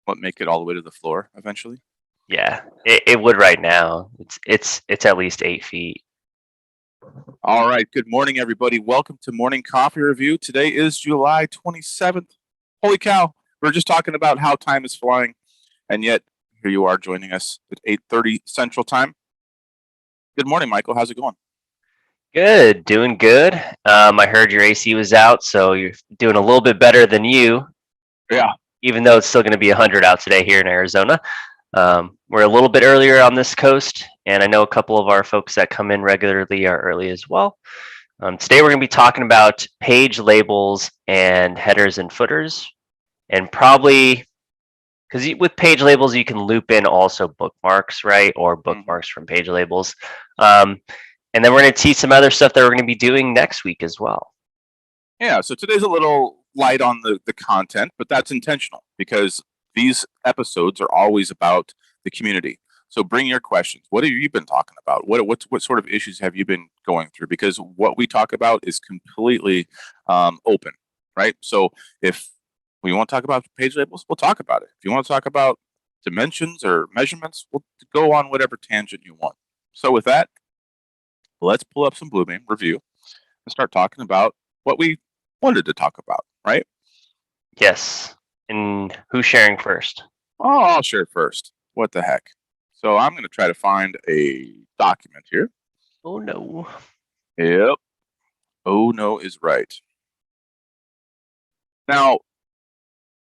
What, make it all the way to the floor eventually? Yeah, it would right now. It's at least 8 feet. All right. Good morning, everybody. Welcome to Morning Coffee Review. Today is July 27th. Holy cow. We are just talking about how time is flying, and yet here you are joining us at 8:30 Central Time. Good morning, Michael. How's it going? Good, doing good. I heard your AC was out, so you're doing a little bit better than you. Yeah. Even though it's still going to be 100 out today here in Arizona. We're a little bit earlier on this coast, and I know a couple of our folks that come in regularly are early as well. Today we're going to be talking about page labels and headers and footers, and probably because with page labels you can loop in also bookmarks, right, or bookmarks from page labels. And then we're going to teach some other stuff that we're going to be doing next week as well. Yeah, so today's a little light on the content, but that's intentional because these episodes are always about the community. So bring your questions. What have you been talking about? What sort of issues have you been going through? Because what we talk about is completely open, right? So if we want to talk about page labels, we'll talk about it. If you want to talk about dimensions or measurements, we'll go on whatever tangent you want. So with that, let's pull up some Bluebeam review and start talking about what we wanted to talk about, right? Yes. And who's sharing first? Oh, I'll share first. What the heck? So I'm going to try to find a document here. Oh no. Yep. Oh no is right. Now,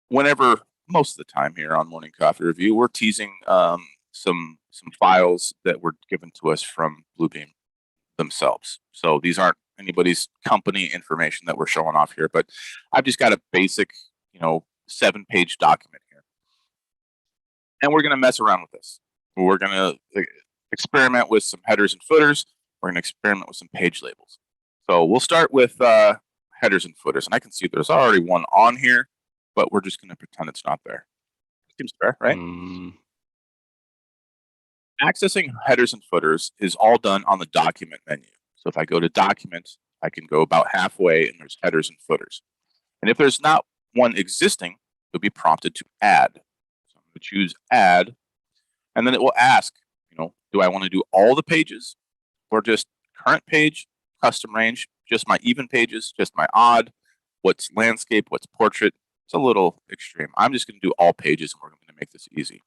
whenever most of the time here on Morning Coffee Review, we're teasing some files that were given to us from Bluebeam themselves. So these aren't anybody's company information that we're showing off here, but I've just got a basic, 7-page document here. And we're going to mess around with this. We're going to experiment with some headers and footers. We're going to experiment with some page labels. So we'll start with headers and footers. And I can see there's already one on here, but we're just going to pretend it's not there. Seems fair, right? Accessing headers and footers is all done on the document menu. So if I go to document, I can go about halfway and there's headers and footers. And if there's not one existing, you'll be prompted to add. So I'm going to choose add, and then it will ask, do I want to do all the pages or just current page, custom range, just my even pages, just my odd, what's landscape, what's portrait. It's a little extreme. I'm just going to do all pages and we're going to make this easy.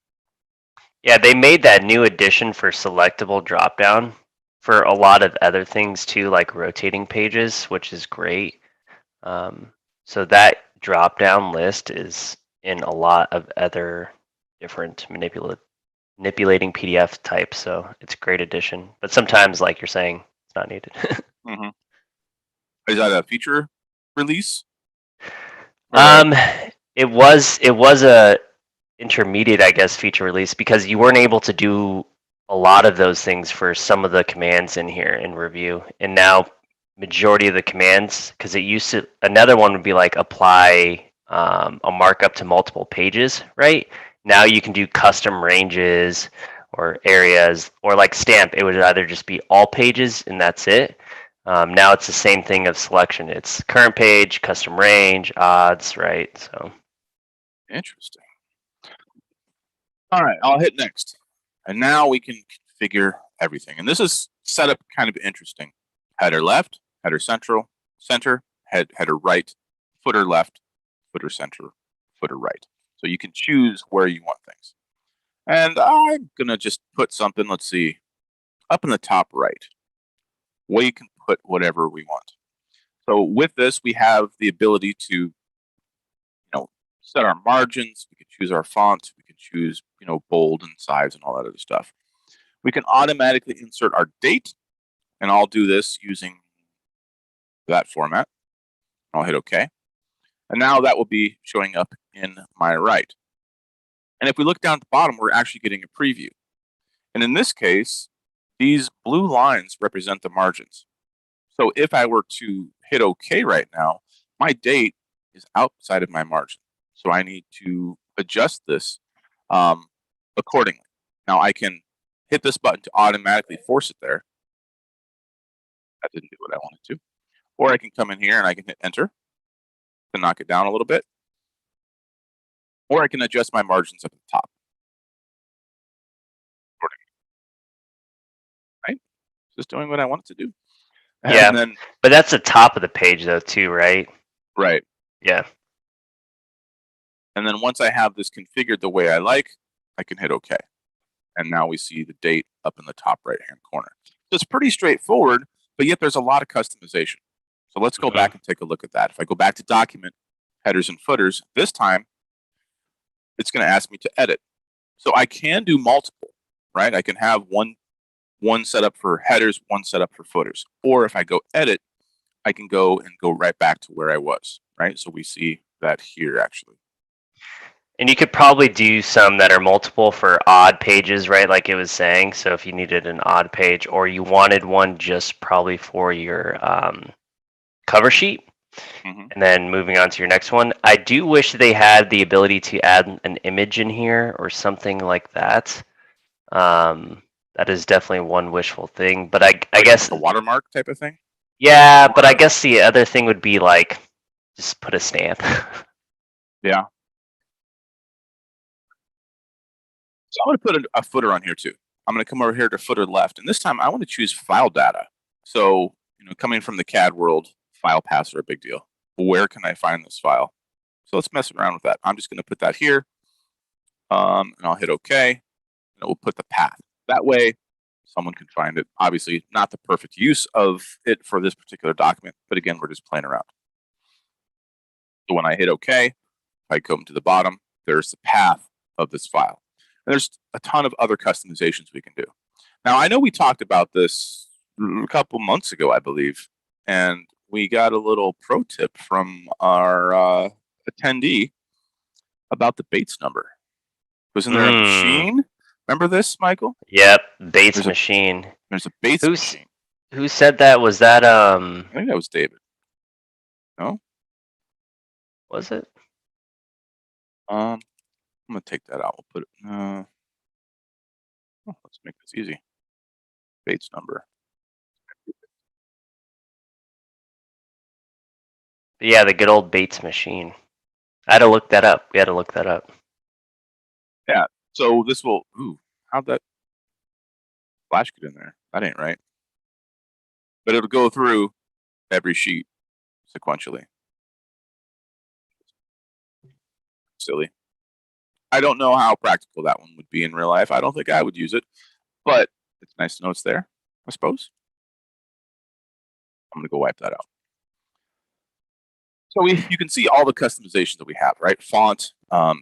Yeah, they made that new addition for selectable dropdown for a lot of other things too, like rotating pages, which is great. So that drop-down list is in a lot of other different manipulating PDF types. So it's a great addition. But sometimes, like you're saying, it's not needed. Is that a feature release? It was a intermediate, I guess, feature release because you weren't able to do a lot of those things for some of the commands in here in review, and now majority of the commands, because it used to, another one would be like apply a markup to multiple pages, right? Now you can do custom ranges or areas, or like stamp, it would either just be all pages and that's it. Now it's the same thing of selection. It's current page, custom range, odds, right? So Interesting. All right, I'll hit next. And now we can configure everything. And this is set up kind of interesting. Header left, header center, header right, footer left, footer center, footer right. So you can choose where you want things. And I'm going to just put something, let's see, up in the top right, where you can put whatever we want. So with this, we have the ability to set our margins. We can choose our font. We can choose, bold and size and all that other stuff. We can automatically insert our date, and I'll do this using that format. I'll hit OK. And now that will be showing up in my right. And if we look down at the bottom, we're actually getting a preview. And in this case, these blue lines represent the margins. So if I were to hit OK right now, my date is outside of my margin. So I need to adjust this accordingly. Now I can hit this button to automatically force it there. That didn't do what I wanted to. Or I can come in here and I can hit enter to knock it down a little bit. Or I can adjust my margins up at the top. Right? Just doing what I want it to do. Yeah, And then, but that's the top of the page though too, right? right. Yeah. And then once I have this configured the way I like, I can hit OK. And now we see the date up in the top right-hand corner. So it's pretty straightforward, but yet there's a lot of customization. So let's go back and take a look at that. If I go back to Document, Headers and Footers, this time it's going to ask me to edit. So I can do multiple, right? I can have one setup for headers, one setup for footers. Or if I go edit, I can go and go right back to where I was, right? So we see that here actually. And you could probably do some that are multiple for odd pages, right? Like it was saying. So if you needed an odd page or you wanted one just probably for your cover sheet, and then moving on to your next one. I do wish they had the ability to add an image in here or something like that. That is definitely one wishful thing. But I guess like a watermark type of thing. Yeah, but I guess the other thing would be like just put a stamp. Yeah. So I'm going to put a footer on here too. I'm going to come over here to footer left, and this time I want to choose file data. So, coming from the CAD world, file paths are a big deal. Where can I find this file? So let's mess around with that. I'm just going to put that here, and I'll hit OK, and it will put the path. That way, someone can find it. Obviously, not the perfect use of it for this particular document, but again, we're just playing around. So when I hit OK, if I come to the bottom, there's the path of this file. And there's a ton of other customizations we can do. Now, I know we talked about this a couple months ago, I believe, and we got a little pro tip from our attendee about the Bates number. Wasn't there a machine? Remember this, Michael? Yep, Bates machine. There's a Bates machine. Who said that? Was that I think that was David. No? Was it? I'm gonna take that out. We'll put it. Let's make this easy. Bates number. Yeah, the good old Bates machine. I had to look that up. We had to look that up. Yeah. So this will. Ooh, how'd that flash get in there? That ain't right. But it'll go through every sheet sequentially. Silly. I don't know how practical that one would be in real life. I don't think I would use it, but it's nice to know it's there, I suppose. I'm going to go wipe that out. So you can see all the customizations that we have, right? Font,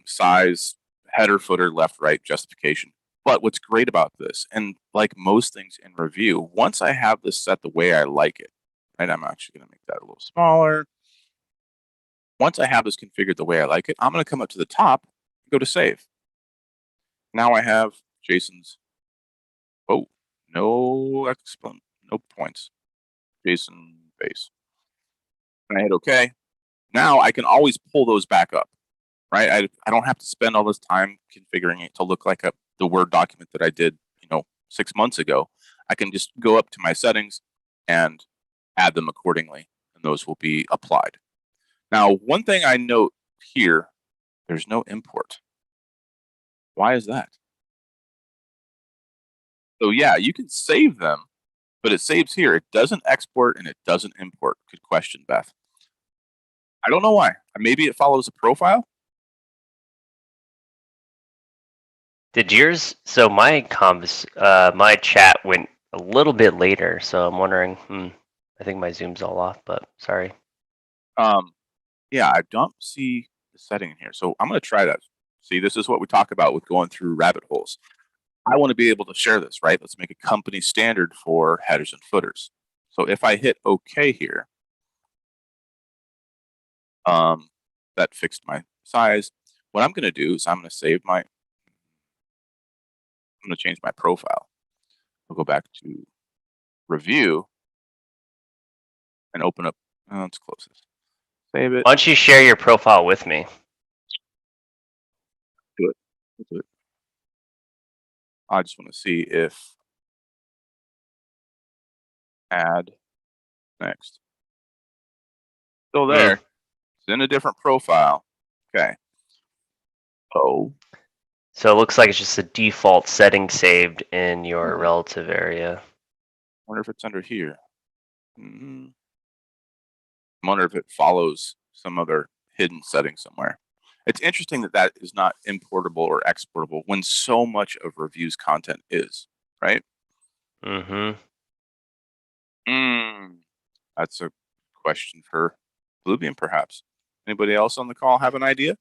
size, header, footer, left, right, justification. But what's great about this, and like most things in Revu, once I have this set the way I like it, right? I'm actually going to make that a little smaller. Once I have this configured the way I like it, I'm going to come up to the top and go to save. Now I have Jason's. Oh, no points. Jason base. And I hit OK. Now I can always pull those back up, right? I don't have to spend all this time configuring it to look like the Word document that I did, 6 months ago. I can just go up to my settings and add them accordingly, and those will be applied. Now, one thing I note here, there's no import. Why is that? So yeah, you can save them, but it saves here. It doesn't export and it doesn't import. Good question, Beth. I don't know why. Maybe it follows a profile. Did yours? So my my chat went a little bit later, so I'm wondering. I think my Zoom's all off, but sorry. Yeah, I don't see the setting in here, so I'm going to try that. See, this is what we talk about with going through rabbit holes. I want to be able to share this, right? Let's make a company standard for headers and footers. So if I hit OK here, that fixed my size. What I'm going to do is I'm going to change my profile. I'll go back to Review and open up. Let's close this. Save it. Why don't you share your profile with me? Do it. I just want to see if add next. Still there. It's in a different profile. Okay. Oh, So it looks like it's just a default setting saved in your Hmm. relative area. wonder if it's under here. I wonder if it follows some other hidden setting somewhere. It's interesting that that is not importable or exportable when so much of Revu's content is, right? Mm-hmm. That's a question for Bluebeam, perhaps. Anybody else on the call have an idea?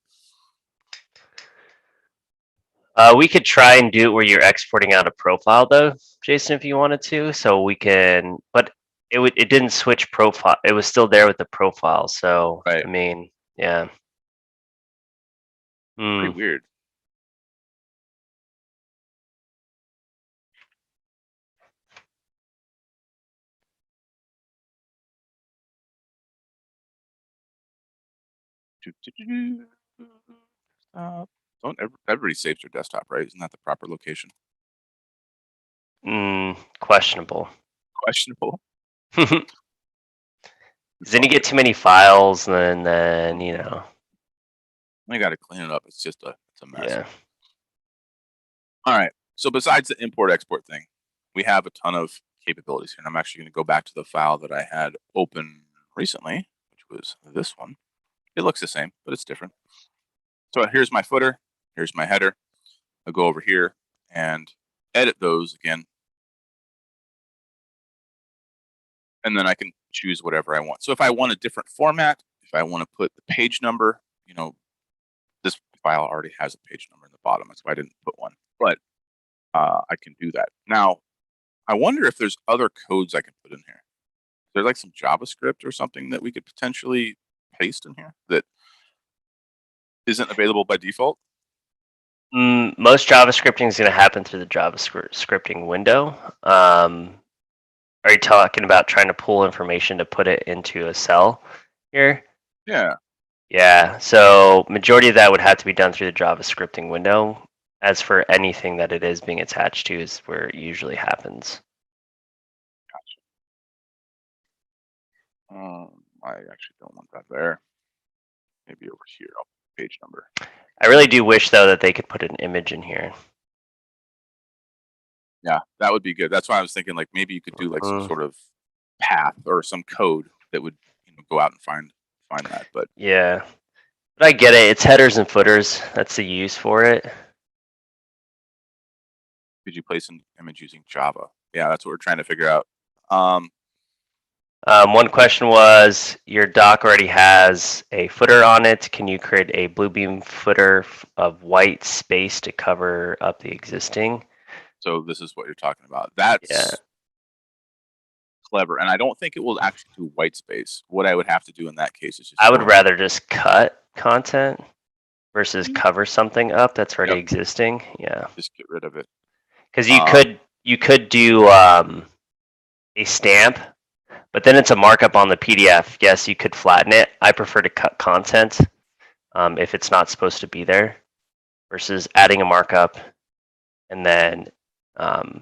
We could try and do it where you're exporting out a profile though, Jason, if you wanted to. So we can, but it didn't switch profile. It was still there with the profile. So Right. I mean, yeah. Pretty weird. Don't everybody saves their desktop, right? Isn't that the proper location? Questionable. Questionable. Because then you get too many files, and then you know. I got to clean it up. It's just it's a mess. Yeah. All right. So besides the import export thing, we have a ton of capabilities here. And I'm actually going to go back to the file that I had open recently, which was this one. It looks the same, but it's different. So here's my footer. Here's my header. I'll go over here and edit those again. And then I can choose whatever I want. So if I want a different format, if I want to put the page number, you know, this file already has a page number in the bottom. That's why I didn't put one. But I can do that. Now, I wonder if there's other codes I can put in here. There's like some JavaScript or something that we could potentially paste in here that isn't available by default. Most JavaScripting is going to happen through the JavaScripting window. Are you talking about trying to pull information to put it into a cell here? Yeah. Yeah. So majority of that would have to be done through the JavaScripting window. As for anything that it is being attached to, is where it usually happens. Gotcha. I actually don't want that there. Maybe over here, page number. I really do wish though that they could put an image in here. Yeah, that would be good. That's why I was thinking like maybe you could do like some sort of path or some code that would go out and find that. But yeah, but I get it. It's headers and footers. That's the use for it. could you place an image using Java? Yeah, that's what we're trying to figure out. One question was, your doc already has a footer on it. Can you create a Bluebeam footer of white space to cover up the existing? So this is what you're talking about. That's clever. And I don't think it will actually do white space. What I would have to do in that case is just I would rather just cut content versus cover something up that's already existing. Yeah. Just get rid of it. Because you could do a stamp, but then it's a markup on the PDF. Yes, you could flatten it. I prefer to cut content if it's not supposed to be there versus adding a markup and then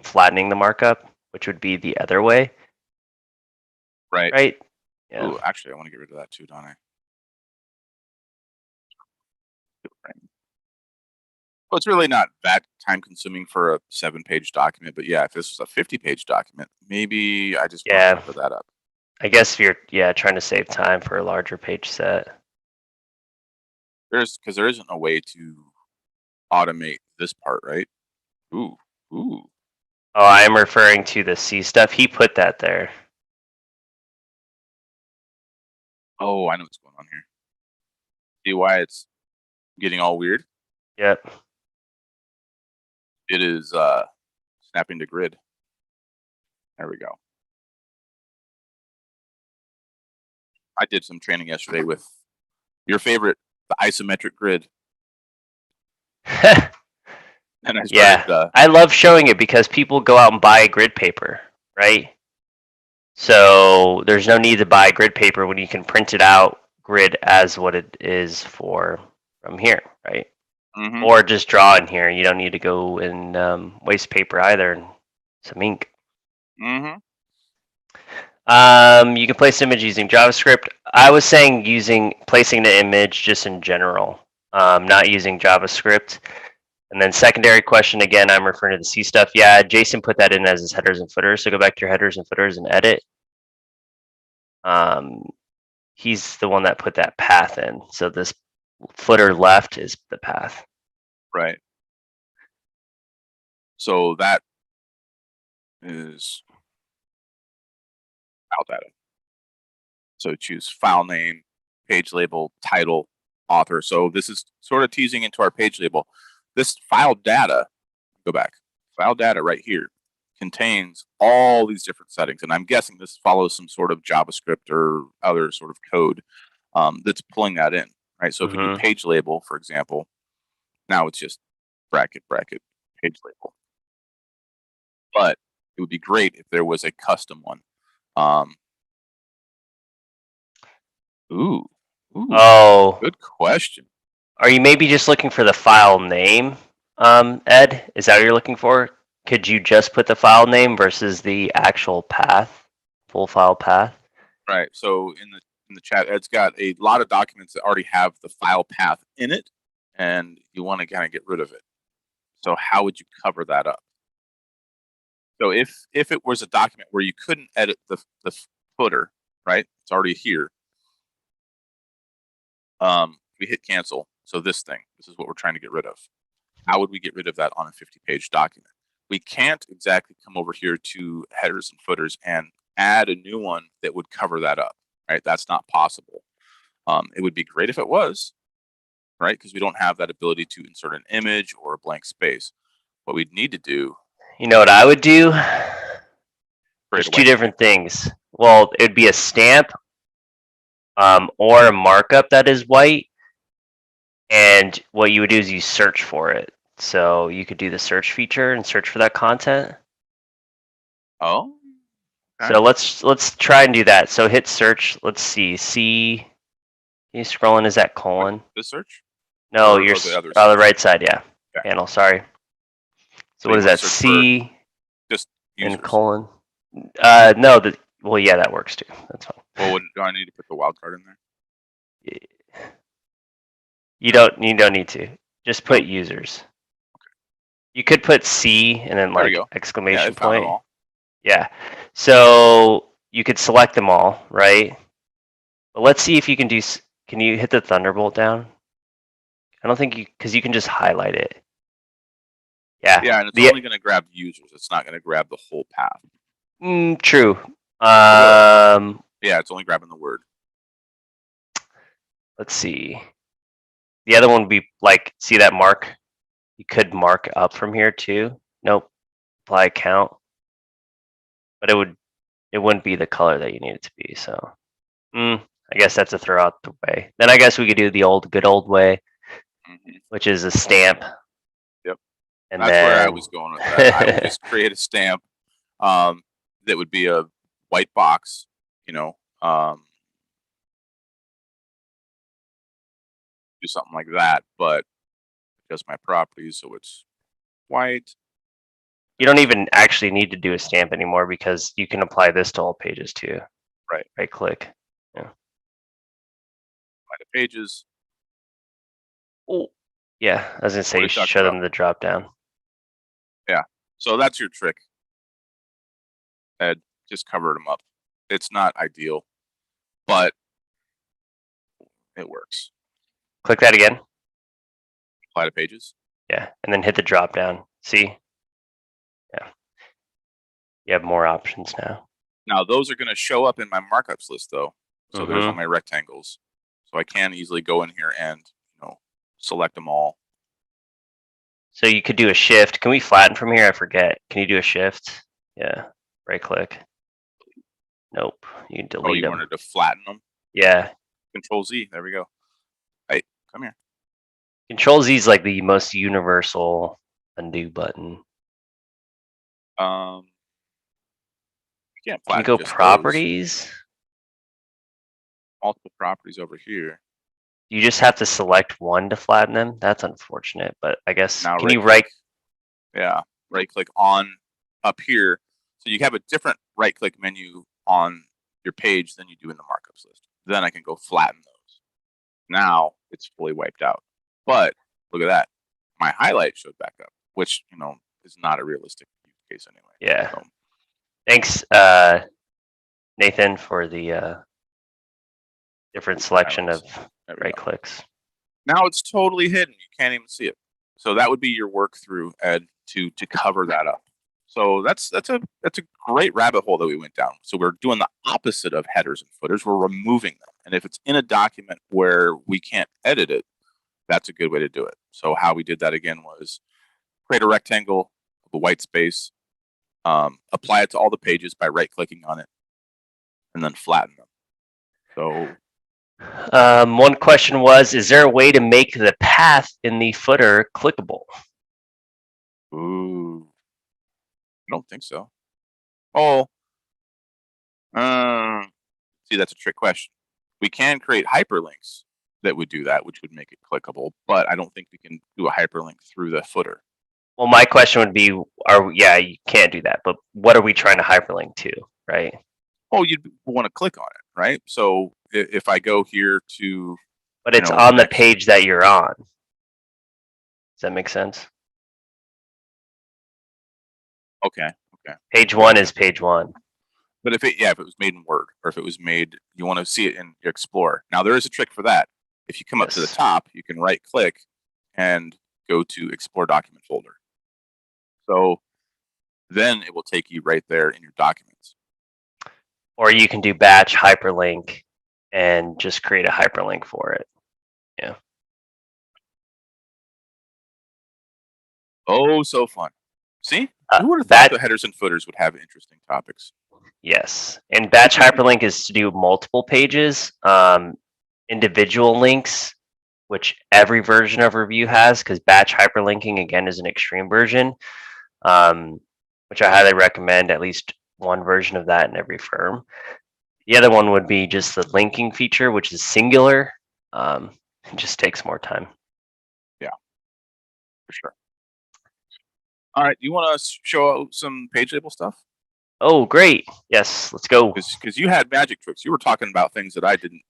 flattening the markup, which would be the other way. Right. Right? Yeah. Ooh, actually, I want to get rid of that too, don't I? Well, it's really not that time consuming for a 7-page document, but yeah, if this was a 50-page document, maybe I just want to cover that up. I guess if you're trying to save time for a larger page set. Because there isn't a way to automate this part, right? Ooh. Oh, I'm referring to the C stuff. He put that there. Oh, I know what's going on here. See why it's getting all weird? Yep. It is snapping to grid. There we go. I did some training yesterday with your favorite, the isometric grid. And I started, I love showing it because people go out and buy grid paper, right? So there's no need to buy grid paper when you can print it out grid as what it is from here, right? Mm-hmm. Or just draw in here. You don't need to go and waste paper either and some ink. Mm-hmm. You can place image using JavaScript. I was saying placing the image just in general. not using JavaScript. And then secondary question, again, I'm referring to the C stuff. Yeah, Jason put that in as his headers and footers. So go back to your headers and footers and edit. He's the one that put that path in. So this footer left is the path. Right. So that is file data. So choose file name, page label, title, author. So this is sort of teasing into our page label. This file data, go back, file data right here contains all these different settings. And I'm guessing this follows some sort of JavaScript or other sort of code that's pulling that in, right? So if we do page label, for example, now it's just bracket, page label. But it would be great if there was a custom one. Oh, good question. Are you maybe just looking for the file name, Ed? Is that what you're looking for? Could you just put the file name versus the actual path, full file path? Right. So in the chat, Ed's got a lot of documents that already have the file path in it, and you want to kind of get rid of it. So how would you cover that up? So if it was a document where you couldn't edit the footer, right? It's already here. We hit cancel. So this is what we're trying to get rid of. How would we get rid of that on a 50-page document? We can't exactly come over here to headers and footers and add a new one that would cover that up, right? That's not possible. It would be great if it was, right? Because we don't have that ability to insert an image or a blank space. What we'd need to do. You know what I would do? There's two different things. Well, it'd be a stamp or a markup that is white. And what you would do is you search for it. So you could do the search feature and search for that content. Oh. Okay. So let's try and do that. So hit search. Let's see. C. Can you scroll in? Is that colon? The search? No, you're on the right side. Yeah. Okay. Panel. Sorry. So what is that? C. Just and colon. No. Well, yeah, that works too. That's fine. Well, do I need to put the wildcard in there? You don't need to. Just put users. Okay. You could put C and then like exclamation point. All. Yeah. So you could select them all, right? But let's see if you can do. Can you hit the Thunderbolt down? I don't think because you can just highlight it. Yeah. Yeah, and it's only going to grab users. It's not going to grab the whole path. True. Yeah, it's only grabbing the word. Let's see. The other one would be like, see that mark? You could mark up from here too. Nope. Apply count. But it wouldn't be the color that you need it to be. So, I guess that's a throw out the way. Then I guess we could do the good old way, which is a stamp. Yep. And that's where I was going with that. I would just create a stamp that would be a white box, do something like that, but just my properties so it's white. You don't even actually need to do a stamp anymore because you can apply this to all pages too. Right. Right click. Yeah. Apply to pages. Oh, yeah. I was gonna say you should show them the drop down. Yeah. So that's your trick, Ed. Just cover them up. It's not ideal, but it works. Click that again. Apply to pages. Yeah, and then hit the drop down. See? Yeah. You have more options now. Now those are going to show up in my markups list though. So there's all my rectangles. So I can easily go in here and select them all. So you could do a shift. Can we flatten from here? I forget. Can you do a shift? Yeah. Right click. Nope. You can delete them. Oh, you wanted to flatten them? Yeah. Control Z. There we go. Hey, come here. Control Z is like the most universal undo button. You can't flatten. Can you go properties? Those. Multiple properties over here. You just have to select one to flatten them. That's unfortunate, but I guess now can you right? Yeah, right click on up here. So you have a different right click menu on your page than you do in the markups list. Then I can go flatten those. Now it's fully wiped out. But look at that. My highlight showed back up, which, you know, is not a realistic use case anyway. Yeah. So, Thanks, Nathan, for the different selection of there we right go. clicks. Now it's totally hidden. You can't even see it. So that would be your work through, Ed, to cover that up. So that's a great rabbit hole that we went down. So we're doing the opposite of headers and footers. We're removing them. And if it's in a document where we can't edit it, that's a good way to do it. So how we did that again was create a rectangle of a white space, apply it to all the pages by right-clicking on it, and then flatten them. So one question was, is there a way to make the path in the footer clickable? ooh, I don't think so. Oh, see, that's a trick question. We can create hyperlinks that would do that, which would make it clickable, but I don't think we can do a hyperlink through the footer. Well, my question would be, yeah, you can't do that, but what are we trying to hyperlink to, right? Oh, you'd want to click on it, right? So if I go here to, but it's on the page that you're on. Does that make sense? Okay. Page 1 is page 1. But if it was made in Word, or if it was made, you want to see it in your Explorer. Now there is a trick for that. If you come up to the top, you can right click and go to Explore Document Folder. So then it will take you right there in your documents. Or you can do batch hyperlink and just create a hyperlink for it. Yeah. Oh, so fun. See? Who would have thought the headers and footers would have interesting topics? Yes. And batch hyperlink is to do multiple pages, individual links, which every version of Revu has, because batch hyperlinking, again, is an extreme version, which I highly recommend at least one version of that in every firm. The other one would be just the linking feature, which is singular. It just takes more time. Yeah, for sure. All right, you want to show some page label stuff? Oh, great. Yes, let's go. Because you had magic tricks. You were talking about things that I didn't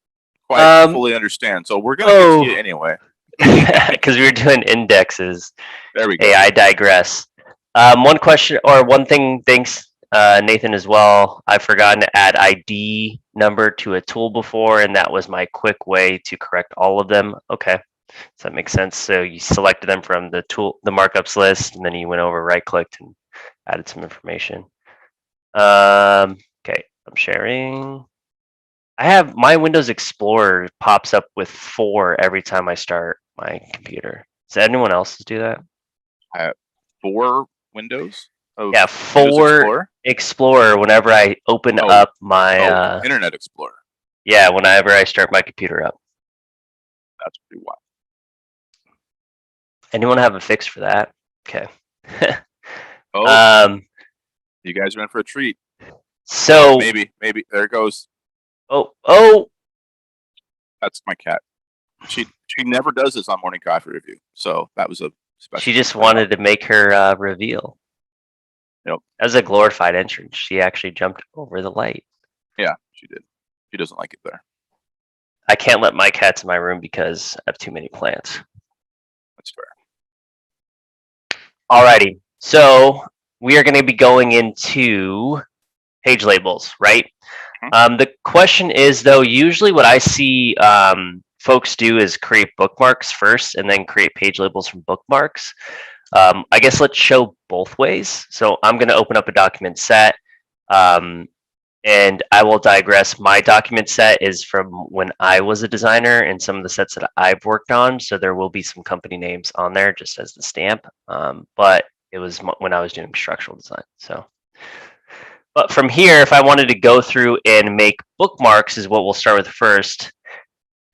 quite fully understand. So we're going to get to you anyway. Because we were doing indexes. There we go. Hey, I digress. One question, or one thing, thanks, Nathan, as well. I've forgotten to add ID number to a tool before, and that was my quick way to correct all of them. Okay. Does that make sense? So you selected them from the markups list, and then you went over, right-clicked, and added some information. Okay, I'm sharing. I have my Windows Explorer pops up with 4 every time I start my computer. Does anyone else do that? I have 4 windows? Yeah, 4 Explorer whenever I open up my Internet Explorer. Yeah, whenever I start my computer up. That's pretty wild. Anyone have a fix for that? Okay. You guys are in for a treat. So maybe there it goes. Oh, that's my cat. She never does this on Morning Coffee Review, so that was a special. She just wanted to make her reveal. Yep. As a glorified entrance, she actually jumped over the light. Yeah, she did. She doesn't like it there. I can't let my cats in my room because I have too many plants. That's fair. Alrighty, so we are going to be going into page labels, right? The question is, though, usually what I see folks do is create bookmarks first and then create page labels from bookmarks. I guess let's show both ways. So I'm going to open up a document set, and I will digress. My document set is from when I was a designer and some of the sets that I've worked on. So there will be some company names on there just as the stamp, but it was when I was doing structural design. But from here, if I wanted to go through and make bookmarks is what we'll start with first,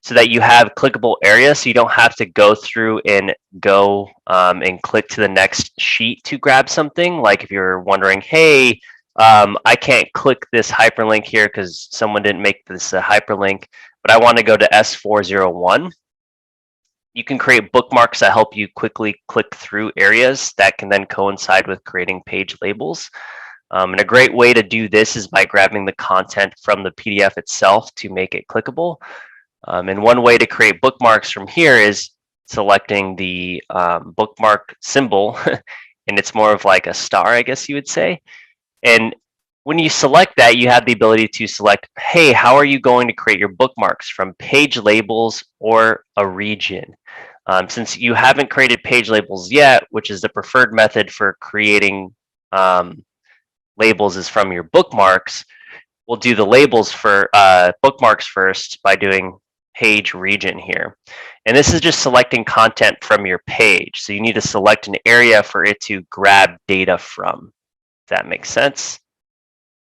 so that you have clickable areas, so you don't have to go through and go and click to the next sheet to grab something. Like if you're wondering, hey, I can't click this hyperlink here because someone didn't make this a hyperlink, but I want to go to S401. You can create bookmarks that help you quickly click through areas that can then coincide with creating page labels. And a great way to do this is by grabbing the content from the PDF itself to make it clickable. And one way to create bookmarks from here is selecting the bookmark symbol, and it's more of like a star, I guess you would say. And when you select that, you have the ability to select, hey, how are you going to create your bookmarks, from page labels or a region? Since you haven't created page labels yet, which is the preferred method for creating labels is from your bookmarks, we'll do the labels for bookmarks first by doing page region here. And this is just selecting content from your page. So you need to select an area for it to grab data from, if that makes sense.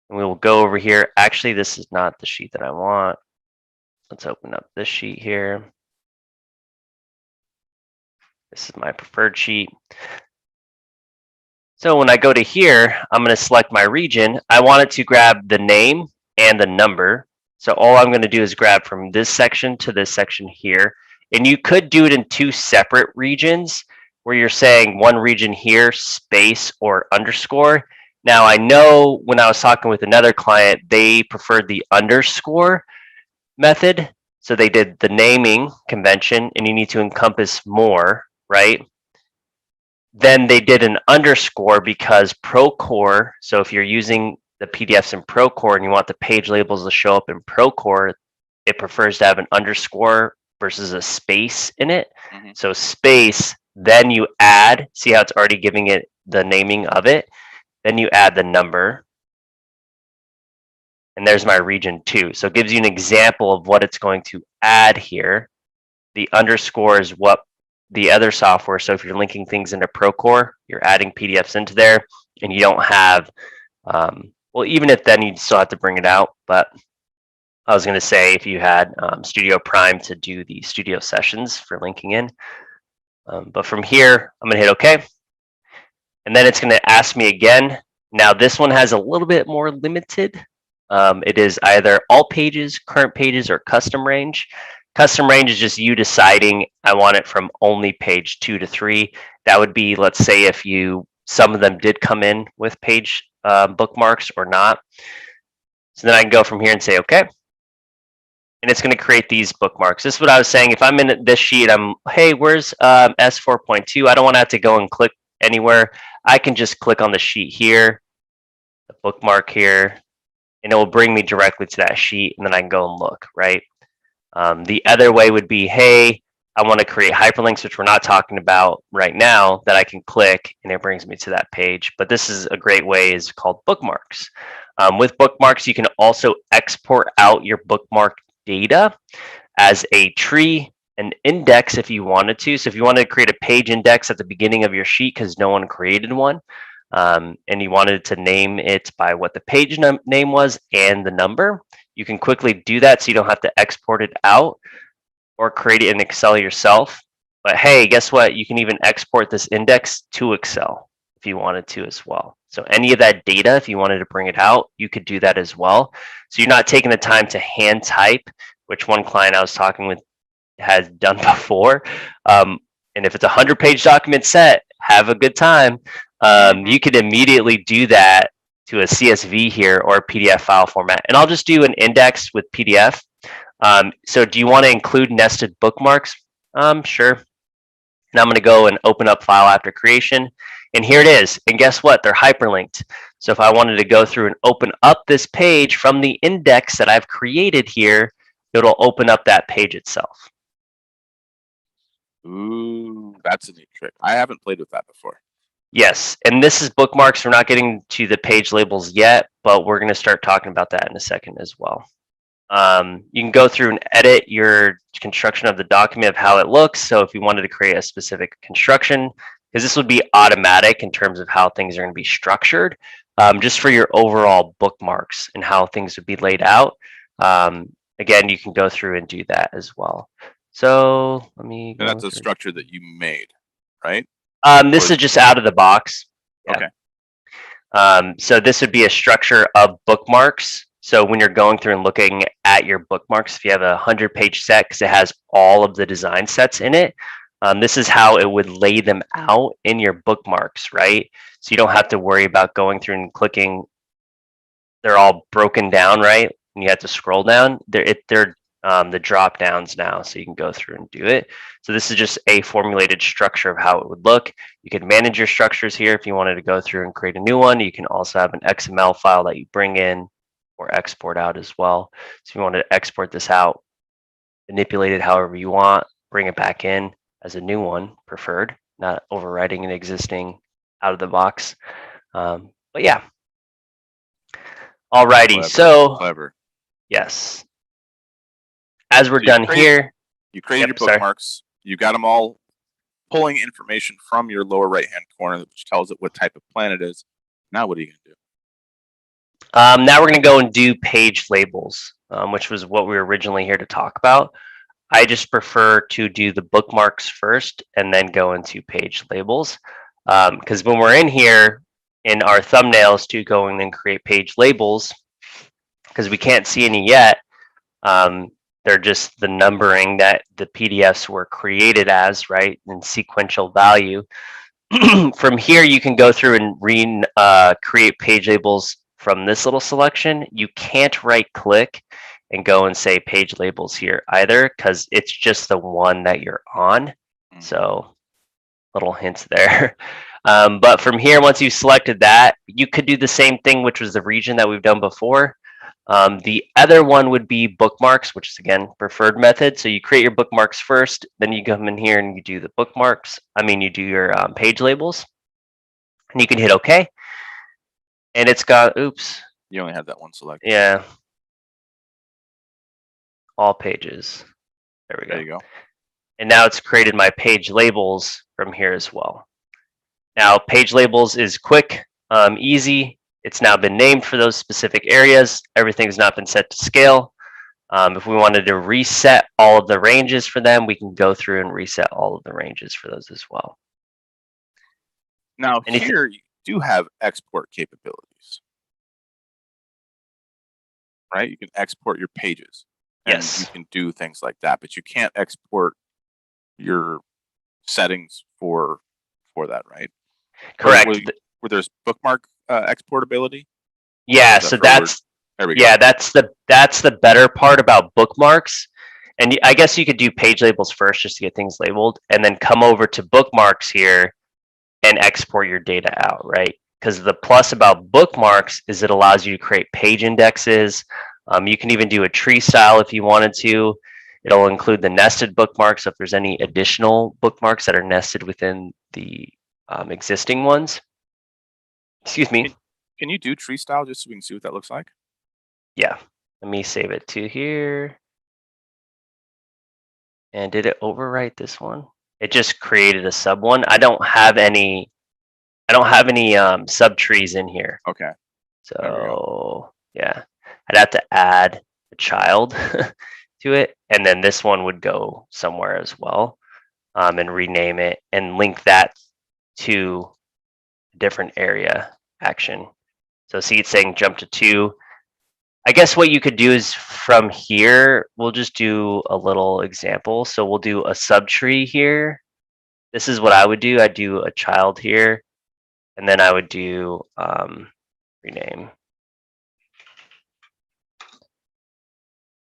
And we will go over here. Actually, this is not the sheet that I want. Let's open up this sheet here. This is my preferred sheet. So when I go to here, I'm going to select my region. I want it to grab the name and the number. So all I'm going to do is grab from this section to this section here. And you could do it in two separate regions where you're saying one region here, space or underscore. Now I know when I was talking with another client, they preferred the underscore method. So they did the naming convention, and you need to encompass more, right? Then they did an underscore because Procore, so if you're using the PDFs in Procore and you want the page labels to show up in Procore, it prefers to have an underscore versus a space in it. So space, then you add, see how it's already giving it the naming of it. Then you add the number. And there's my region 2. So it gives you an example of what it's going to add here. The underscore is what the other software, so if you're linking things into Procore, you're adding PDFs into there, and you don't have, well, even if then you'd still have to bring it out, but I was going to say if you had Studio Prime to do the studio sessions for linking in. But from here, I'm going to hit OK. And then it's going to ask me again. Now this one has a little bit more limited. It is either all pages, current pages, or custom range. Custom range is just you deciding I want it from only page 2 to 3. That would be, let's say, if some of them did come in with page bookmarks or not. So then I can go from here and say OK. And it's going to create these bookmarks. This is what I was saying. If I'm in this sheet, hey, where's S4.2? I don't want to have to go and click anywhere. I can just click on the sheet here, the bookmark here, and it will bring me directly to that sheet, and then I can go and look, right? The other way would be, hey, I want to create hyperlinks, which we're not talking about right now, that I can click and it brings me to that page. But this is a great way, is called bookmarks. With bookmarks, you can also export out your bookmark data as a tree, an index if you wanted to. So if you wanted to create a page index at the beginning of your sheet because no one created one, and you wanted to name it by what the page name was and the number, you can quickly do that so you don't have to export it out or create it in Excel yourself. But hey, guess what? You can even export this index to Excel if you wanted to as well. So any of that data, if you wanted to bring it out, you could do that as well. So you're not taking the time to hand type, which one client I was talking with has done before. And if it's a 100-page document set, have a good time. You could immediately do that to a CSV here or a PDF file format. And I'll just do an index with PDF. So do you want to include nested bookmarks? Sure. And I'm going to go and open up file after creation. And here it is. And guess what? They're hyperlinked. So if I wanted to go through and open up this page from the index that I've created here, it'll open up that page itself. Ooh, that's a neat trick. I haven't played with that before. Yes, and this is bookmarks. We're not getting to the page labels yet, but we're going to start talking about that in a second as well. You can go through and edit your construction of the document of how it looks. So if you wanted to create a specific construction, because this would be automatic in terms of how things are going to be structured, just for your overall bookmarks and how things would be laid out. Again, you can go through and do that as well. So let me. And that's a structure that you made, right? This is just out of the box. Yeah. Okay. So this would be a structure of bookmarks. So when you're going through and looking at your bookmarks, if you have a 100-page set, because it has all of the design sets in it, this is how it would lay them out in your bookmarks, right? So you don't have to worry about going through and clicking. They're all broken down, right? And you have to scroll down. They're the drop downs now, so you can go through and do it. So this is just a formulated structure of how it would look. You could manage your structures here if you wanted to go through and create a new one. You can also have an XML file that you bring in or export out as well. So if you wanted to export this out, manipulate it however you want, bring it back in as a new one, preferred, not overwriting an existing out of the box. But yeah. Alrighty, so clever. Yes. As we're So done here, you created your sorry. bookmarks. You got them all pulling information from your lower right-hand corner, which tells it what type of plan it is. Now what are you going to do? Now we're going to go and do page labels, which was what we were originally here to talk about. I just prefer to do the bookmarks first and then go into page labels. Because when we're in here in our thumbnails to go in and create page labels, because we can't see any yet, they're just the numbering that the PDFs were created as, right, in sequential value. From here, you can go through and create page labels from this little selection. You can't right click and go and say page labels here either, because it's just the one that you're on. So little hints there. But from here, once you've selected that, you could do the same thing, which was the region that we've done before. The other one would be bookmarks, which is again preferred method. So you create your bookmarks first, then you come in here and you do the bookmarks. You do your page labels, and you can hit OK. And it's got, oops. You only had that one selected. Yeah. All pages. There we go. There you go. And now it's created my page labels from here as well. Now, page labels is quick, easy. It's now been named for those specific areas. Everything's not been set to scale. If we wanted to reset all of the ranges for them, we can go through and reset all of the ranges for those as well. Now, here you do have export capabilities, right? You can export your pages. Yes. And you can do things like that, but you can't export your settings for that, right? Correct. Where there's bookmark exportability? Yeah, so that's there we go. Yeah, that's the better part about bookmarks. And I guess you could do page labels first just to get things labeled, and then come over to bookmarks here and export your data out, right? Because the plus about bookmarks is it allows you to create page indexes. You can even do a tree style if you wanted to. It'll include the nested bookmarks if there's any additional bookmarks that are nested within the existing ones. Excuse me. Can you do tree style just so we can see what that looks like? Yeah. Let me save it to here. And did it overwrite this one? It just created a sub one. I don't have any subtrees in here. Okay. So yeah, I'd have to add a child to it, and then this one would go somewhere as well, and rename it and link that to a different area action. So see, it's saying jump to 2. I guess what you could do is from here, we'll just do a little example. So we'll do a subtree here. This is what I would do. I'd do a child here, and then I would do rename.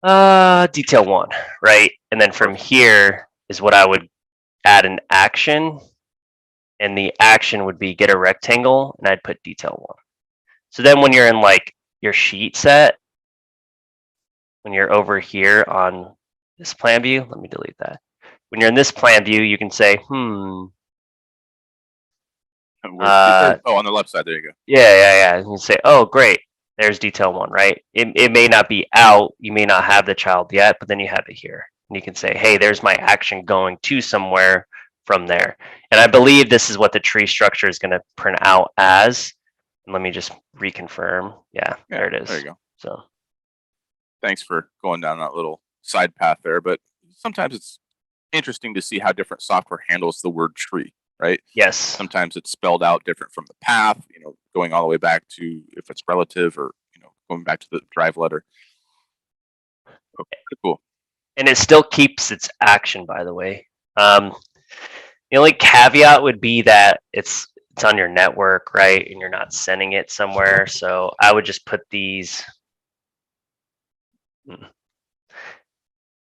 Detail 1, right? And then from here is what I would add an action, and the action would be get a rectangle, and I'd put detail 1. So then when you're in like your sheet set, when you're over here on this plan view, let me delete that. When you're in this plan view, you can say, oh, on the left side, there you go. Yeah. You can say, oh, great. There's detail 1, right? It may not be out. You may not have the child yet, but then you have it here. And you can say, hey, there's my action going to somewhere from there. And I believe this is what the tree structure is going to print out as. And let me just reconfirm. Yeah, there it is. There you go. So thanks for going down that little side path there. But sometimes it's interesting to see how different software handles the word tree, right? Yes. Sometimes it's spelled out different from the path, going all the way back to if it's relative or, going back to the drive letter. Okay, cool. And it still keeps its action, by the way. The only caveat would be that it's on your network, right? And you're not sending it somewhere. So I would just put these.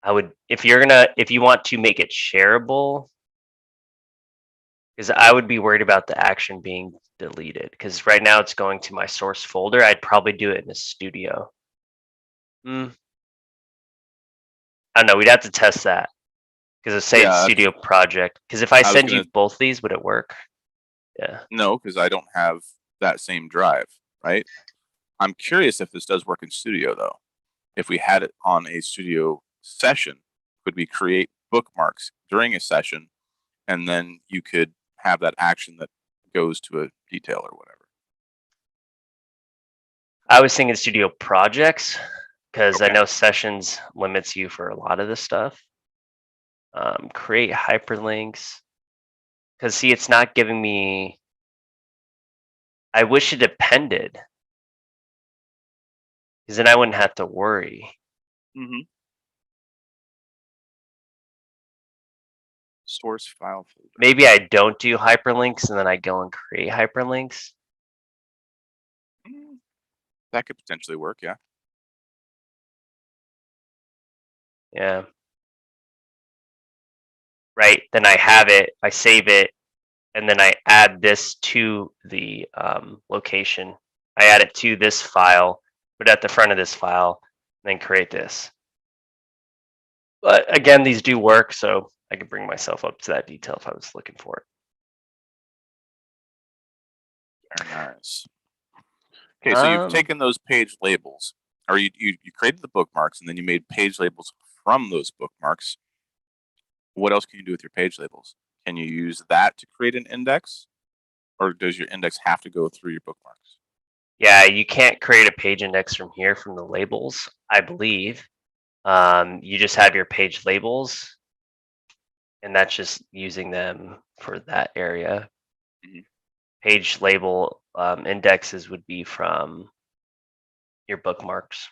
I would, if you want to make it shareable, because I would be worried about the action being deleted, because right now it's going to my source folder. I'd probably do it in a studio. I don't know. We'd have to test that, because it's say it's Yeah, studio project. Because if I I was send you gonna both these, would it work? Yeah. no, because I don't have that same drive, right? I'm curious if this does work in Studio though. If we had it on a Studio session, could we create bookmarks during a session, and then you could have that action that goes to a detail or whatever? I was thinking studio projects, because I Okay. know sessions limits you for a lot of this stuff. Create hyperlinks, because see, it's not giving me. I wish it depended, because then I wouldn't have to worry. Mm-hmm. Source file folder. Maybe I don't do hyperlinks and then I go and create hyperlinks. That could potentially work, yeah. Yeah. Right. Then I have it, I save it, and then I add this to the location. I add it to this file, put it at the front of this file, and then create this. But again, these do work, so I could bring myself up to that detail if I was looking for it. Very nice. Okay, so you've taken those page labels, or you created the bookmarks, and then you made page labels from those bookmarks. What else can you do with your page labels? Can you use that to create an index, or does your index have to go through your bookmarks? Yeah, you can't create a page index from here from the labels, I believe. You just have your page labels, and that's just using them for that area. Mhm. Page label indexes would be from your bookmarks.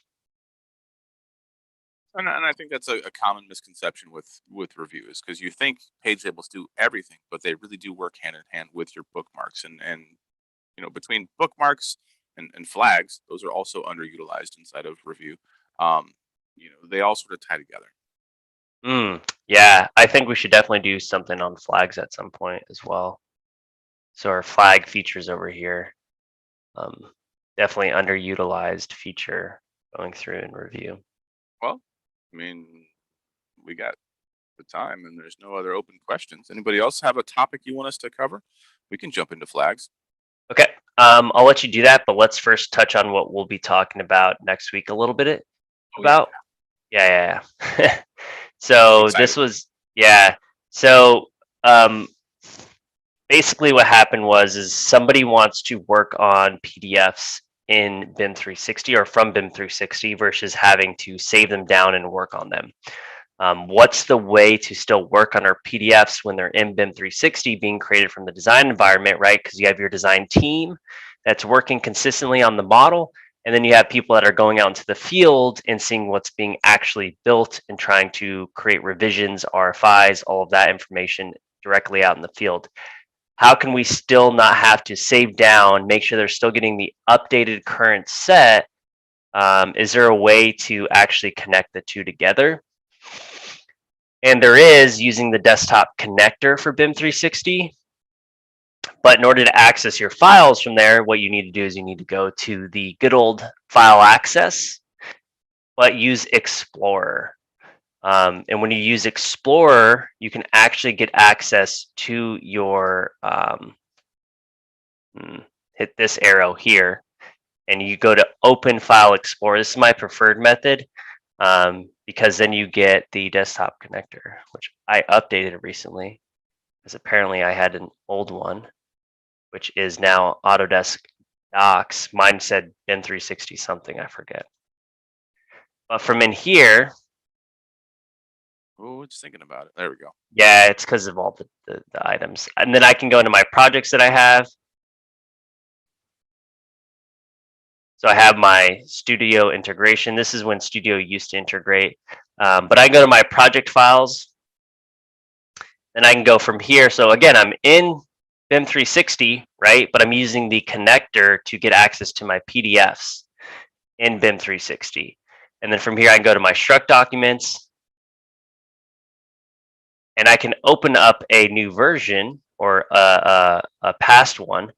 And I think that's a common misconception with reviews, because you think page labels do everything, but they really do work hand in hand with your bookmarks. And between bookmarks and flags, those are also underutilized inside of review. They all sort of tie together. Yeah, I think we should definitely do something on flags at some point as well. So our flag features over here, definitely underutilized feature going through and review. Well, I mean, we got the time, and there's no other open questions. Anybody else have a topic you want us to cover? We can jump into flags. Okay, I'll let you do that, but let's first touch on what we'll be talking about next week a little bit Oh yeah, about. Yeah. So excited. this was, yeah. So um, basically what happened is somebody wants to work on PDFs in BIM 360 or from BIM 360 versus having to save them down and work on them. What's the way to still work on our PDFs when they're in BIM 360 being created from the design environment, right? Because you have your design team that's working consistently on the model, and then you have people that are going out into the field and seeing what's being actually built and trying to create revisions, RFIs, all of that information directly out in the field. How can we still not have to save down, make sure they're still getting the updated current set? Is there a way to actually connect the two together? And there is, using the desktop connector for BIM 360. But in order to access your files from there, what you need to do is you need to go to the good old file access, but use Explorer. And when you use Explorer, you can actually get access to your, hit this arrow here, and you go to Open File Explorer. This is my preferred method, because then you get the desktop connector, which I updated recently, because apparently I had an old one, which is now Autodesk Docs. Mine said BIM 360 something, I forget. But from in here, Oh, it's thinking about it. There we go. yeah, it's because of all the items. And then I can go into my projects that I have. So I have my Studio integration. This is when Studio used to integrate. But I can go to my project files, and I can go from here. So again, I'm in BIM 360, right? But I'm using the connector to get access to my PDFs in BIM 360. And then from here, I can go to my struct documents, and I can open up a new version or a past one.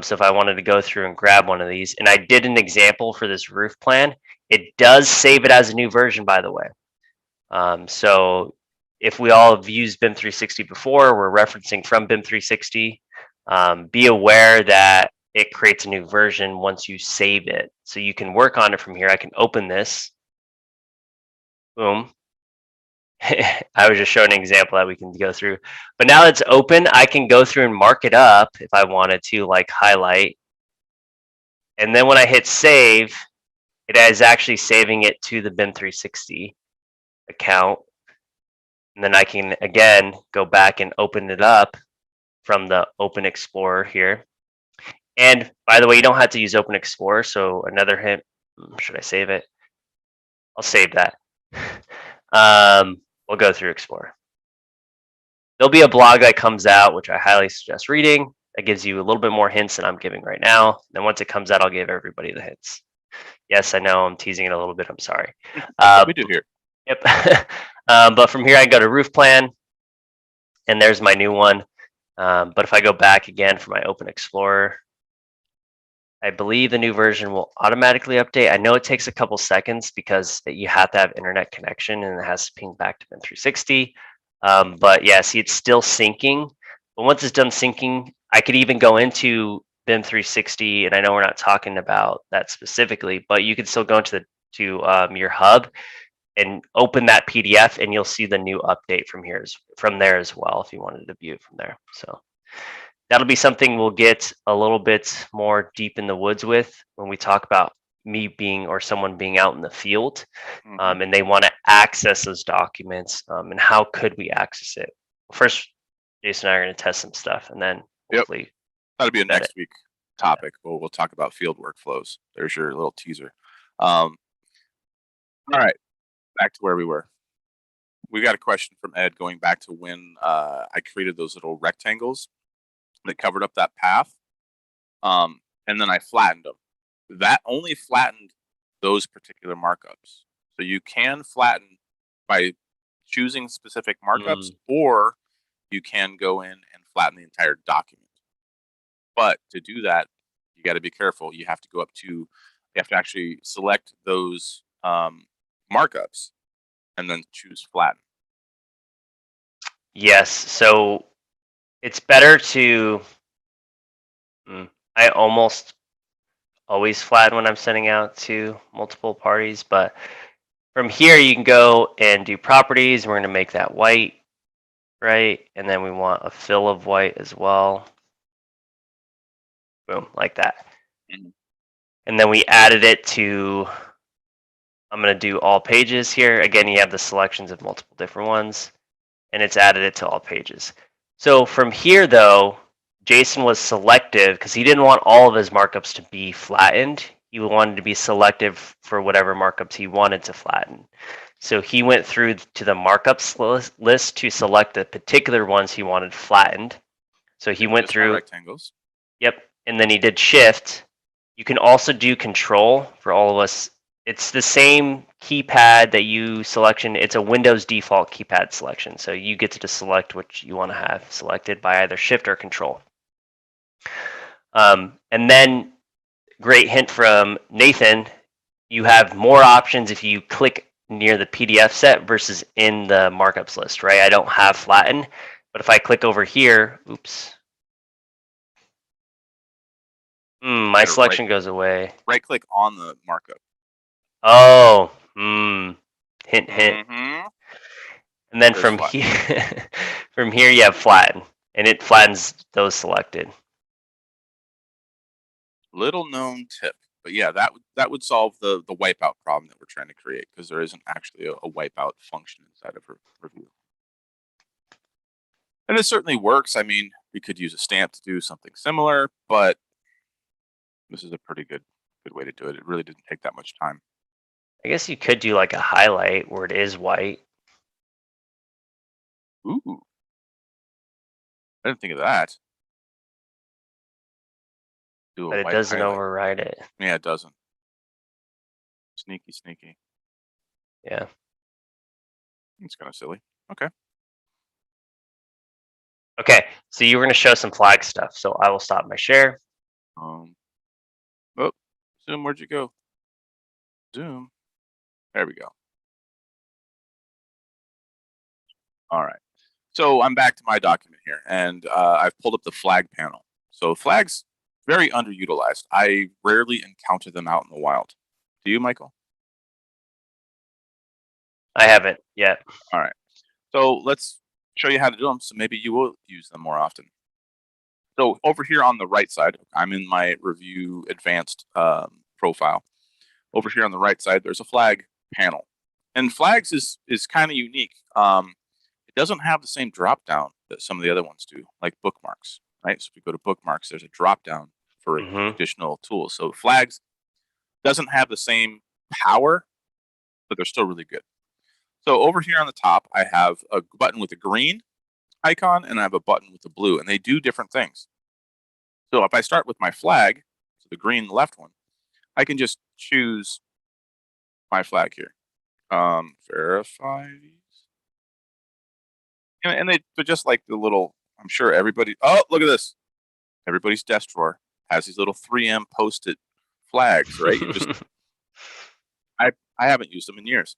So if I wanted to go through and grab one of these, and I did an example for this roof plan, it does save it as a new version, by the way. So if we all have used BIM 360 before, we're referencing from BIM 360. Be aware that it creates a new version once you save it. So you can work on it from here. I can open this. Boom. I was just showing an example that we can go through. But now it's open, I can go through and mark it up if I wanted to, like highlight. And then when I hit save, it is actually saving it to the BIM 360 account. And then I can, again, go back and open it up from the Open Explorer here. And by the way, you don't have to use Open Explorer. So another hint, should I save it? I'll save that. We'll go through Explorer. There'll be a blog that comes out, which I highly suggest reading. That gives you a little bit more hints than I'm giving right now. Then once it comes out, I'll give everybody the hints. Yes, I know I'm teasing it a little bit. I'm sorry. We do here. Yep. But from here, I go to roof plan, and there's my new one. But if I go back again for my Open Explorer, I believe the new version will automatically update. I know it takes a couple seconds because you have to have internet connection and it has to ping back to BIM 360. But yeah, see, it's still syncing. But once it's done syncing, I could even go into BIM 360, and I know we're not talking about that specifically, but you could still go into your hub and open that PDF, and you'll see the new update from there as well if you wanted to view it from there. So that'll be something we'll get a little bit more deep in the woods with when we talk about me being or someone being out in the field, and they want to access those documents, and how could we access it? First, Jason and I are going to test some stuff, and then hopefully that'll be a next week topic. We'll talk about field workflows. There's your little teaser. All right, back to where we were. We got a question from Ed going back to when I created those little rectangles that covered up that path, and then I flattened them. That only flattened those particular markups. So you can flatten by choosing specific markups, or you can go in and flatten the entire document. But to do that, you got to be careful. You have to go up to, you have to actually select those markups and then choose flatten. Yes, so it's better to, I almost always flatten when I'm sending out to multiple parties, but from here you can go and do properties. We're going to make that white, right? And then we want a fill of white as well. Boom, like that. And then we added it to, I'm going to do all pages here. Again, you have the selections of multiple different ones, and it's added it to all pages. So from here, though, Jason was selective because he didn't want all of his markups to be flattened. He wanted to be selective for whatever markups he wanted to flatten. So he went through to the markups list to select the particular ones he wanted flattened. So he went through rectangles. Yep. And then he did shift. You can also do control for all of us. It's the same keypad that you selection. It's a Windows default keypad selection. So you get to just select what you want to have selected by either shift or control. And then, great hint from Nathan, you have more options if you click near the PDF set versus in the markups list, right? I don't have flatten, but if I click over here, oops. My selection goes away. Right click on the markup. Oh, hint, hint. And then from here, from here you have flatten, and it flattens those selected. Little known tip, but yeah, that would solve the wipeout problem that we're trying to create, because there isn't actually a wipeout function inside of Revu. And it certainly works. I mean, we could use a stamp to do something similar, but this is a pretty good way to do it. It really didn't take that much time. I guess you could do like a highlight where it is white. Ooh. I didn't think of that. But it doesn't override it. Yeah, it doesn't. Sneaky, sneaky. Yeah. It's kind of silly. Okay. Okay, so you were going to show some flag stuff, so I will stop my share. Oh, Zoom, where'd you go? Zoom. There we go. All right. So I'm back to my document here, and I've pulled up the flag panel. So flags, very underutilized. I rarely encounter them out in the wild. Do you, Michael? I haven't yet. All right. So let's show you how to do them, so maybe you will use them more often. So over here on the right side, I'm in my Revu advanced profile. Over here on the right side, there's a flag panel. And flags is kind of unique. It doesn't have the same drop down that some of the other ones do, like bookmarks, right? So if we go to bookmarks, there's a drop down for additional tools. So flags doesn't have the same power, but they're still really good. So over here on the top, I have a button with a green icon and I have a button with a blue, and they do different things. So if I start with my flag, so the green left one, I can just choose my flag here. Verify these. And they're just like the little, I'm sure everybody, oh, look at this. Everybody's desk drawer has these little 3M Post-it flags, right? You just, I haven't used them in years.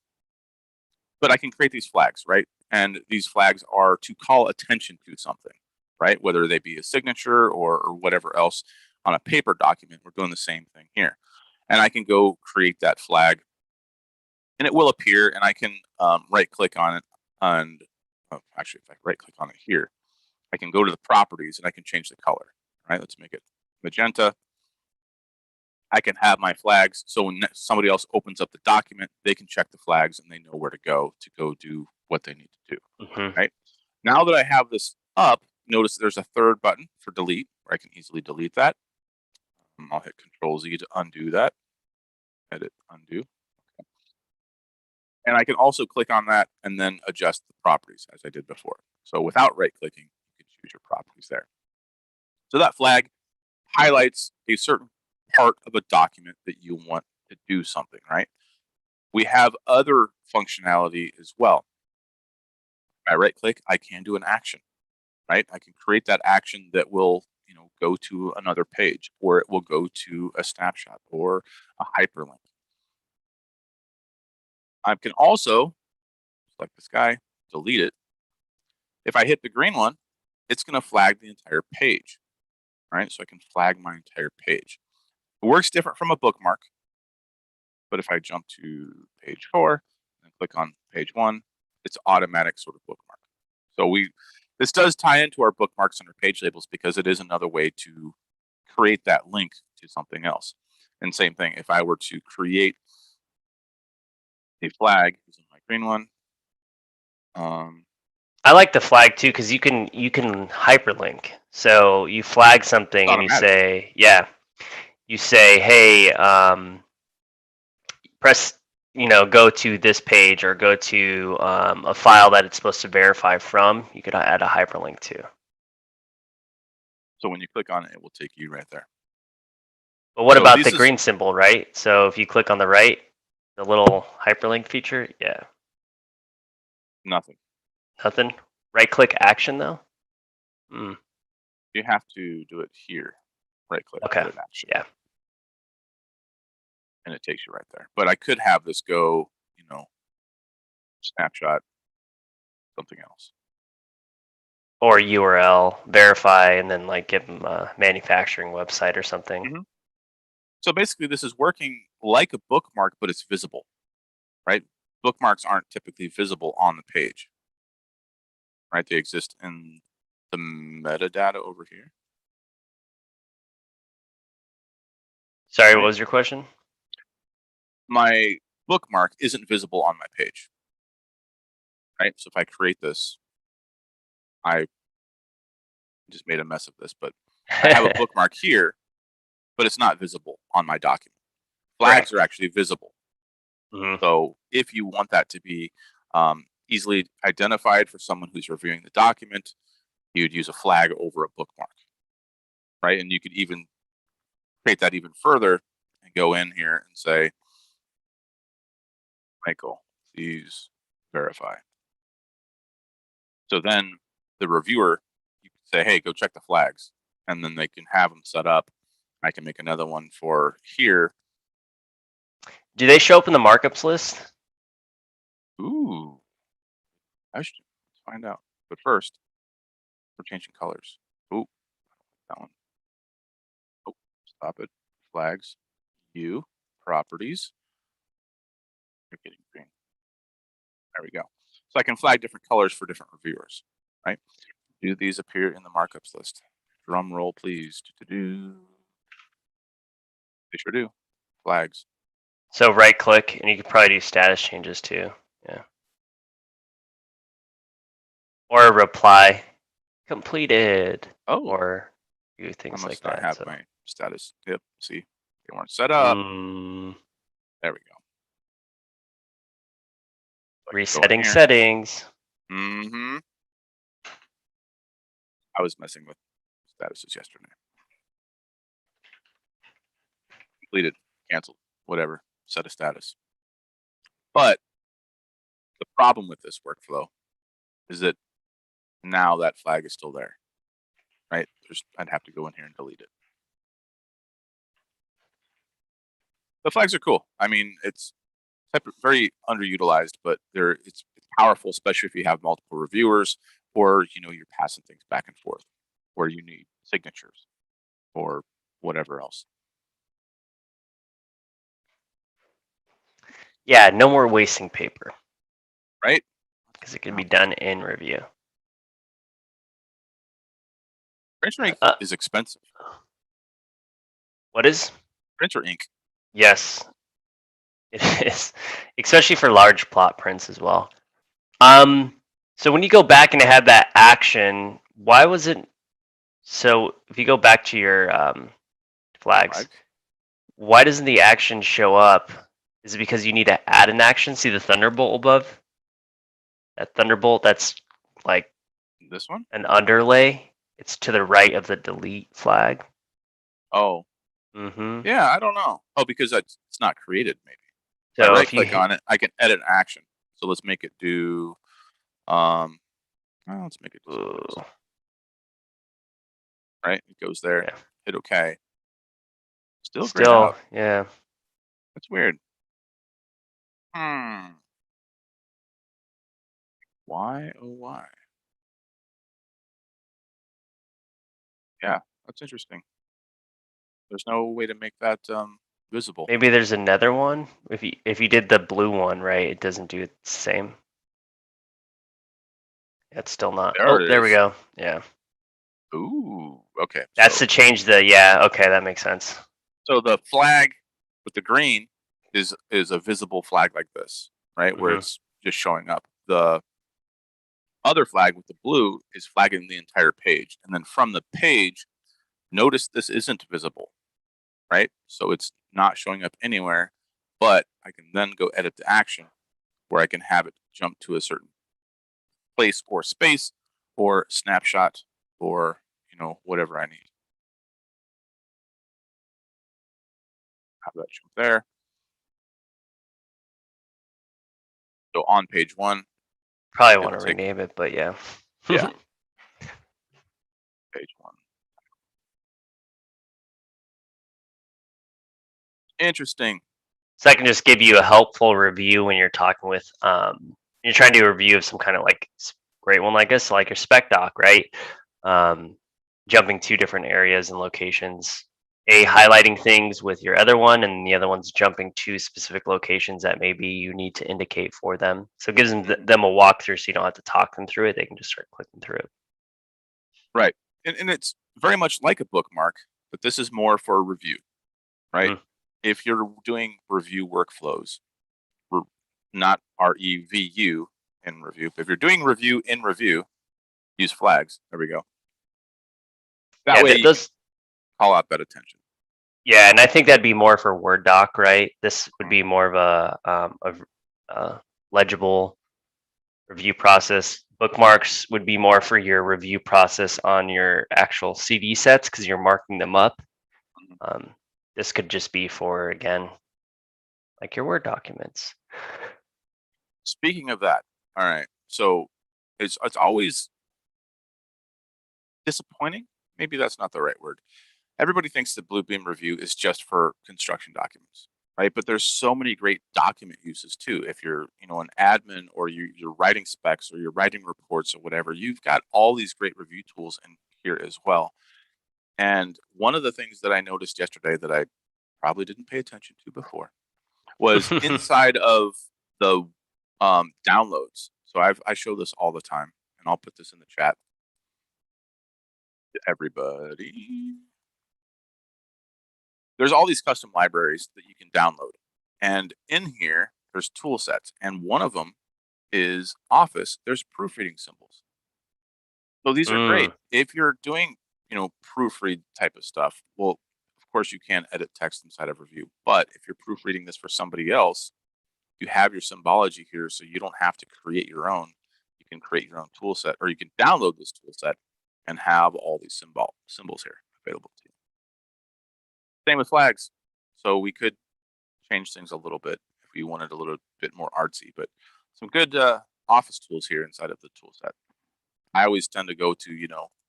But I can create these flags, right? And these flags are to call attention to something, right? Whether they be a signature or whatever else on a paper document, we're doing the same thing here. And I can go create that flag and it will appear, and I can right click on it. And actually, if I right click on it here, I can go to the properties and I can change the color, right? Let's make it magenta. I can have my flags, so when somebody else opens up the document, they can check the flags and they know where to go do what they need to do, right? Now that I have this up, notice there's a third button for delete, where I can easily delete that. I'll hit Control-Z to undo that. Edit, undo. And I can also click on that and then adjust the properties as I did before. So without right-clicking, you can choose your properties there. So that flag highlights a certain part of a document that you want to do something, right? We have other functionality as well. If I right click, I can do an action, right? I can create that action that will, go to another page, or it will go to a snapshot or a hyperlink. I can also select this guy, delete it. If I hit the green one, it's going to flag the entire page, right? So I can flag my entire page. It works different from a bookmark, but if I jump to page 4 and click on page 1, it's automatic sort of bookmark. So this does tie into our bookmarks and our page labels because it is another way to create that link to something else. And same thing, if I were to create a flag using my green one. I like the flag too because you can hyperlink. So you flag something and you say, hey, press, go to this page or go to a file that it's supposed to verify from. You could add a hyperlink to. So when you click on it, it will take you right there. But what about the green symbol, right? So if you click on the right, the little hyperlink feature, Nothing. Nothing? Right click action though? You have to do it here. Right click. Okay. Action. Yeah. And it takes you right there. But I could have this go, snapshot, something else. Or URL, verify, and then like give them a manufacturing website or something. So basically this is working like a bookmark, but it's visible, right? Bookmarks aren't typically visible on the page, right? They exist in the metadata over here. Sorry, what was your question? My bookmark isn't visible on my page, right? So if I create this, I just made a mess of this, but I have a bookmark here, but it's not visible on my document. Flags are actually visible. So if you want that to be easily identified for someone who's reviewing the document, you'd use a flag over a bookmark, right? And you could even create that even further and go in here and say, Michael, please verify. So then the reviewer, you say, hey, go check the flags, and then they can have them set up. I can make another one for here. Do they show up in the markups list? Ooh, I should find out. But first, we're changing colors. Ooh, that one. Oh, stop it. Flags, view, properties. You're getting green. There we go. So I can flag different colors for different reviewers, right? Do these appear in the markups list? Drum roll, please. They sure do. Flags. So right click, and you could probably do status changes too. Yeah. Or a reply completed. Oh, Or do I things must like not that. have So. my status. Yep. See, they weren't set up. There we go. Resetting settings. Mm-hmm. I was messing with statuses yesterday. Completed, canceled, whatever, set a status. But the problem with this workflow is that now that flag is still there, right? I'd have to go in here and delete it. The flags are cool. I mean, it's very underutilized, but it's powerful, especially if you have multiple reviewers or you're passing things back and forth, where you need signatures or whatever else. Yeah, no more wasting paper. Right? Because it can be done in review. Printer ink is expensive. What is? Printer ink. Yes, it is, especially for large plot prints as well. So when you go back and it had that action, why was it? So if you go back to your flags, why doesn't the action show up? Is it because you need to add an action? See the thunderbolt above? That thunderbolt, that's like this one? An underlay. It's to the right of the delete flag. Oh. Mm-hmm. Yeah, I don't know. Oh, because it's not created, maybe. So if I right if you click on it, I can edit action. So let's make it do well, let's make it do right. It goes there. Yeah. Hit OK. Still grayed Still, out. yeah. That's weird. Why? Oh, why? Yeah, that's interesting. There's no way to make that visible. Maybe there's another one. If you did the blue one, right, it doesn't do it the same. It's still not. There we go. Yeah. Ooh, okay. That's to change the, yeah, okay, that makes sense. So the flag with the green is a visible flag like this, right? Where it's just showing up. The other flag with the blue is flagging the entire page. And then from the page, notice this isn't visible, right? So it's not showing up anywhere, but I can then go edit the action where I can have it jump to a certain place or space or snapshot or, whatever I need. Have that jump there. So on page 1. Probably want to rename it, but yeah. Yeah. Page 1. Interesting. So I can just give you a helpful review when you're talking with, you're trying to do a review of some kind of like great one like this, like your spec doc, right? Jumping to different areas and locations, highlighting things with your other one, and the other one's jumping to specific locations that maybe you need to indicate for them. So it gives them a walkthrough, so you don't have to talk them through it. They can just start clicking through it. Right. And it's very much like a bookmark, but this is more for review, right? If you're doing review workflows, not REVU in review, but if you're doing review in review, use flags. There we go. That way you can call out that attention. Yeah, and I think that'd be more for Word doc, right? This would be more of a legible review process. Bookmarks would be more for your review process on your actual CD sets because you're marking them up. This could just be for, again, like your Word documents. Speaking of that, all right. So it's always disappointing. Maybe that's not the right word. Everybody thinks that Bluebeam Review is just for construction documents, right? But there's so many great document uses too. If you're, an admin, or you're writing specs, or you're writing reports, or whatever, you've got all these great review tools in here as well. And one of the things that I noticed yesterday that I probably didn't pay attention to before was inside of the downloads. So I show this all the time, and I'll put this in the chat to everybody. There's all these custom libraries that you can download, and in here there's tool sets, and one of them is Office. There's proofreading symbols. So these are great if you're doing proofread type of stuff. Well, of course you can edit text inside of Review, but if you're proofreading this for somebody else, you have your symbology here, so you don't have to create your own. You can create your own tool set, or you can download this tool set and have all these symbols here available to you. Same with flags. So we could change things a little bit if we wanted a little bit more artsy, but some good office tools here inside of the tool set. I always tend to go to,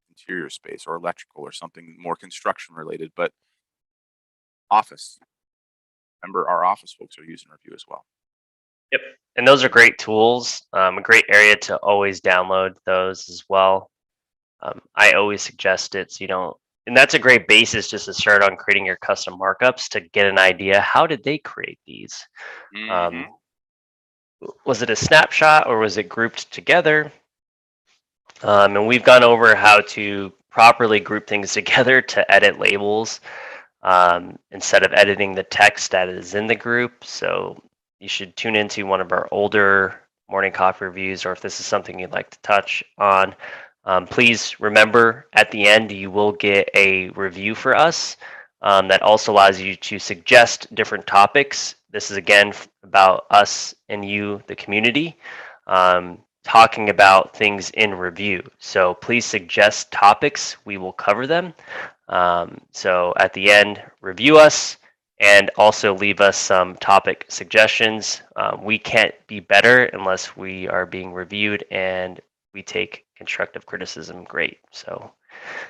interior space or electrical or something more construction related, but office. Remember, our office folks are using Review as well. Yep. And those are great tools. A great area to always download those as well. I always suggest it, so and that's a great basis just to start on creating your custom markups to get an idea. How did they create these? Was it a snapshot or was it grouped together? And we've gone over how to properly group things together to edit labels instead of editing the text that is in the group. So you should tune into one of our older morning coffee reviews, or if this is something you'd like to touch on, please remember at the end you will get a review for us that also allows you to suggest different topics. This is again about us and you, the community, talking about things in Review. So please suggest topics, we will cover them. So at the end, review us and also leave us some topic suggestions. We can't be better unless we are being reviewed, and we take constructive criticism great. So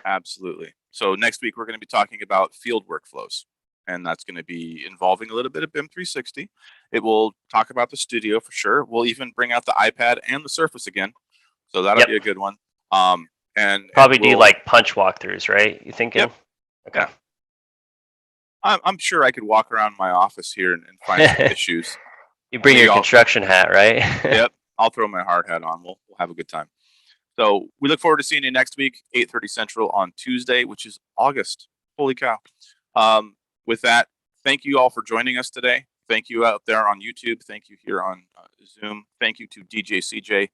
absolutely. So next week we're going to be talking about field workflows, and that's going to be involving a little bit of BIM 360. It will talk about the studio for sure. We'll even bring out the iPad and the Surface again, so that'll be a good one. And probably do like punch walkthroughs, right? You thinking? Yep. Okay. Yeah. I'm sure I could walk around my office here and find some issues. You bring your construction hat, right? Yep. I'll throw my hard hat on. We'll have a good time. So we look forward to seeing you next week, 8:30 Central on Tuesday, which is August. Holy cow. With that, thank you all for joining us today. Thank you out there on YouTube. Thank you here on Zoom. Thank you to DJ CJ,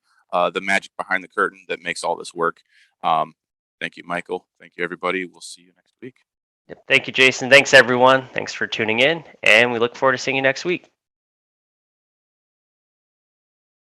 the magic behind the curtain that makes all this work. Thank you, Michael. Thank you, everybody. We'll see you next week. Thank you, Jason. Thanks, everyone. Thanks for tuning in, and we look forward to seeing you next week.